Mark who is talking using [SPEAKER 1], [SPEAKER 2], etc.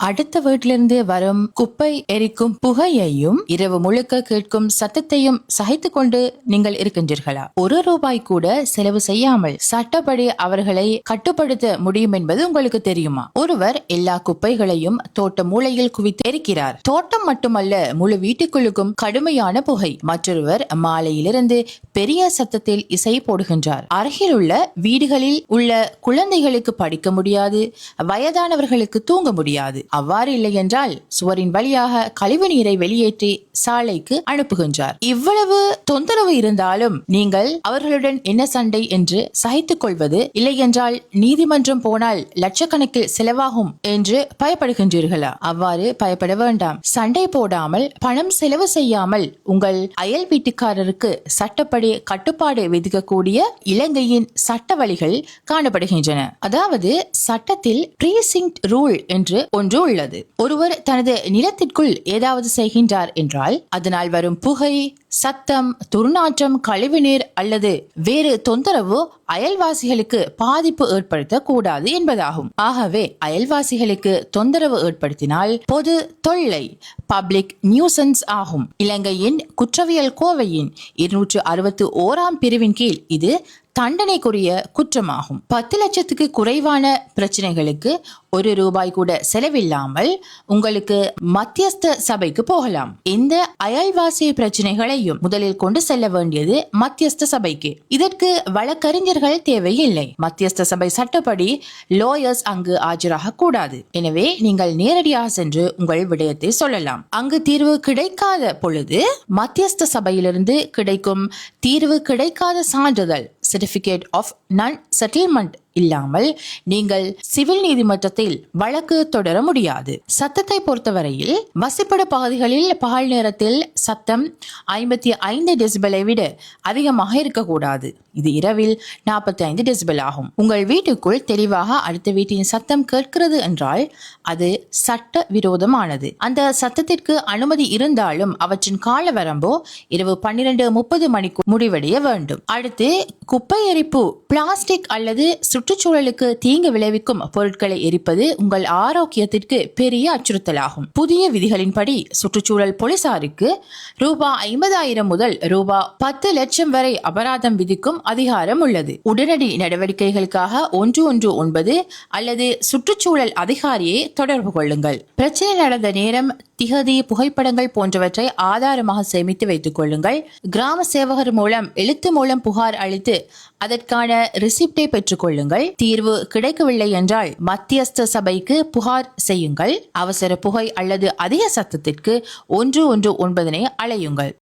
[SPEAKER 1] அடுத்த வீட்டிலிருந்து வரும் குப்பை எரிக்கும் புகையையும் இரவு முழுக்க கேட்கும் சத்தத்தையும் சகித்து கொண்டு நீங்கள் இருக்கின்றீர்களா? ₹1 கூட செலவு செய்யாமல் சட்டப்படி அவர்களை கட்டுப்படுத்த முடியும் என்பது உங்களுக்கு தெரியுமா? ஒருவர் எல்லா குப்பைகளையும் தோட்ட மூலையில் குவித்து எரிக்கிறார். தோட்டம் மட்டுமல்ல, முழு வீட்டுக்குள்ளுக்கும் கடுமையான புகை. மற்றொருவர் மாலையிலிருந்து பெரிய சத்தத்தில் இசை போடுகின்றார். அருகில் உள்ள வீடுகளில் உள்ள குழந்தைகளுக்கு படிக்க முடியாது, வயதானவர்களுக்கு தூங்க முடியாது. அவ்வாறு இல்லை என்றால் சுவரின் வழியாக கழிவு நீரை வெளியேற்றி சாலைக்கு அனுப்புகின்றார். இவ்வளவு தொந்தரவு இருந்தாலும் நீங்கள் அவர்களுடன் என்ன சண்டை என்று சகித்துக் கொள்வது? இல்லை என்றால் நீதிமன்றம் போனால் லட்சக்கணக்கில் செலவாகும் என்று பயப்படுகின்றீர்களா? அவ்வாறு பயப்பட வேண்டாம். சண்டை போடாமல், பணம் செலவு செய்யாமல் உங்கள் அயல் வீட்டுக்காரருக்கு சட்டப்படி கட்டுப்பாடு விதிக்கக்கூடிய இலங்கையின் சட்ட வழிகள் காணப்படுகின்றன. அதாவது சட்டத்தில் பிரீசிங்க்ட் ரூல் என்று ஒன்று உள்ளது. ஒருவர் தனது நிலத்திற்குள் ஏதாவது செய்கின்றார் என்றால் அதனால் வரும் புகை, சத்தம், துர்நாற்றம், கழிவுநீர் அல்லது வேறு தொந்தரவு அயல்வாசிகளுக்கு பாதிப்பு ஏற்படுத்த கூடாது என்பதாகும். ஆகவே அயல்வாசிகளுக்கு தொந்தரவு ஏற்படுத்தினால் பொது தொல்லை, பப்ளிக் நியூசன்ஸ் ஆகும். இலங்கையின் குற்றவியல் கோவையின் 261 பிரிவின் கீழ் இது தண்டனைக்குரிய குற்றமாகும். 10 லட்சத்துக்கு குறைவான பிரச்சனைகளுக்கு ₹1 கூட செலவில்லாமல் உங்களுக்கு மத்தியஸ்த சபைக்கு போகலாம். இந்த அயல்வாசி பிரச்சனைகளையும் முதலில் கொண்டு செல்ல வேண்டியது மத்தியஸ்த சபைக்கு. இதற்கு வழக்கறிஞர்கள் தேவையில்லை. மத்தியஸ்த சபை சட்டப்படி லாயர்ஸ் அங்கு ஆஜராக கூடாது. எனவே நீங்கள் நேரடியாக சென்று உங்கள் விடயத்தை சொல்லலாம். அங்கு தீர்வு கிடைக்காத பொழுது மத்தியஸ்த சபையிலிருந்து கிடைக்கும் தீர்வு கிடைக்காத சான்றிதழ், சர்டிபிகேட் ஆஃப் நான் செட்டில்மெண்ட் இல்லாமல் நீங்கள் சிவில் நீதிமன்றத்தில் வழக்கு தொடர முடியாது. சத்தத்தை பொறுத்தவரையில் வசிப்பிட பகுதிகளில் பகல் நேரத்தில் சத்தம் 55 டெசிபலை விட அதிகமாக இருக்கக்கூடாது. இது இரவில் 45 டெசிபல் ஆகும். உங்கள் வீட்டுக்குள் தெளிவாக அடுத்த வீட்டின் சத்தம் கேட்கிறது என்றால் அது சட்ட விரோதமானது. அந்த சத்தத்திற்கு அனுமதி இருந்தாலும் அவற்றின் கால வரம்போ இரவு 12:30 மணிக்கு முடிவடைய வேண்டும். அடுத்து குப்பை எரிப்பு. பிளாஸ்டிக் அல்லது சுற்றுச்சூழலுக்கு தீங்கு விளைவிக்கும் பொருட்களை எரிப்பது உங்கள் ஆரோக்கியத்திற்கு பெரிய அச்சுறுத்தலாகும். புதிய விதிகளின்படி சுற்றுச்சூழல் போலீசாருக்கு ₹50,000 முதல் ₹10 லட்சம் வரை அபராதம் விதிக்கும் அதிகாரம் உள்ளது. உடனடி நடவடிக்கைகளுக்காக 119 அல்லது சுற்றுச்சூழல் அதிகாரியை தொடர்பு கொள்ளுங்கள். பிரச்சனை நடந்த நேரம், திகதி, புகைப்படங்கள் போன்றவற்றை ஆதாரமாக சேமித்து வைத்துக் கொள்ளுங்கள். கிராம சேவகர் மூலம் எழுத்து மூலம் புகார் அளித்து அதற்கான ரிசிப்டை பெற்றுக் கொள்ளுங்கள். தீர்வு கிடைக்கவில்லை என்றால் மத்தியஸ்த சபைக்கு புகார் செய்யுங்கள். அவசர புகை அல்லது அதிக சத்தத்திற்கு 119 அழையுங்கள்.